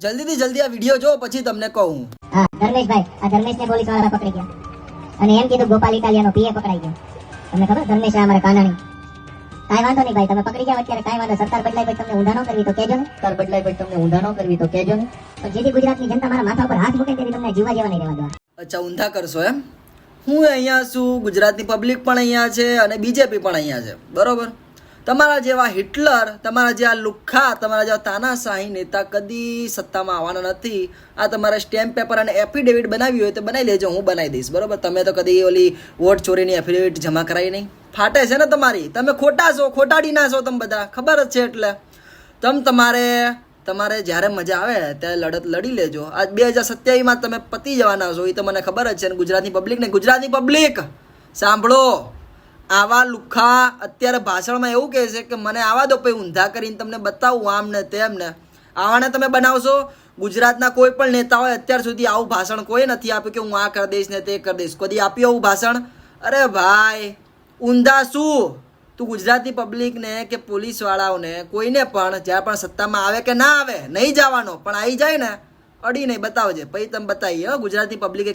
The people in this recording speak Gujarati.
જલ્દીથી જલ્દી આ વિડીયો જો પછી તમને કહું. હા ધર્મેશભાઈ, આ ધર્મેશને પોલીસ વાળા પકડી ગયા અને એમ કીધું ગોપાલ ઇટાલિયાનો પીએ પકડાઈ ગયો. તમને ખબર ધર્મેશ અમારા કાનાણી. કાંઈ વાંધો નહીં ભાઈ, તમે પકડી ગયા અત્યારે કાંઈ વાંધો. સરકાર બદલાય પછી તમને ઊંધા ન કરવી તો કહેજો ને. સરકાર બદલાય પછી તમને ઊંધા ન કરવી તો કહેજો ને. પણ જેથી ગુજરાતની જનતા મારા માથા ઉપર હાથ મૂકે તેથી તમને જીવા જેવા નહીં રહેવા દો. અચ્છા, ઊંધા કરશો એમ? હું અહીંયા છું, ગુજરાતની પબ્લિક પણ અહીંયા છે અને બીજેપી પણ અહીંયા છે, બરોબર? તમારા જેવા હિટલર, તમારા જેવા લુખ્ખા, તમારા જેવા તાનાશાહી નેતા કદી સત્તામાં આવવાના નથી. આ તમારે સ્ટેમ્પ પેપર અને એફિડેવિટ બનાવી હોય તો બનાવી લેજો, હું બનાવી દઈશ, બરોબર? તમે તો કદી ઓલી વોટ ચોરીની એફિડેવિટ જમા કરાવી નહીં. ફાટે છે ને તમારી, તમે ખોટા છો, ખોટાડી ના છો તમે બધા, ખબર જ છે. એટલે તમારે જ્યારે મજા આવે ત્યારે લડત લડી લેજો. આજ 2027માં તમે પતી જવાના છો, એ તો મને ખબર જ છે. ને ગુજરાતની પબ્લિક સાંભળો, આવા લુખ્ખા અત્યારે ભાષણમાં એવું કહે છે કે મને આવા દો, પછી ઊંધા કરીને તમને બતાવું આમ ને તેમ ને. આવાને તમે બનાવશો. ગુજરાતના કોઈ પણ નેતાઓએ અત્યાર સુધી આવું ભાષણ કોઈ નથી આપ્યું કે હું આ કરી દઈશ ને તે કરી દઈશ. કદી આપ્યું આવું ભાષણ? અરે ભાઈ, ઊંધા શું? તું ગુજરાતની પબ્લિકને કે પોલીસવાળાઓને કોઈને પણ જ્યાં પણ સત્તામાં આવે કે ના આવે નહીં જવાનો, પણ આવી જાય ને અડી નહીં બતાવજે, પછી તમે બતાવીએ ગુજરાતની પબ્લિકે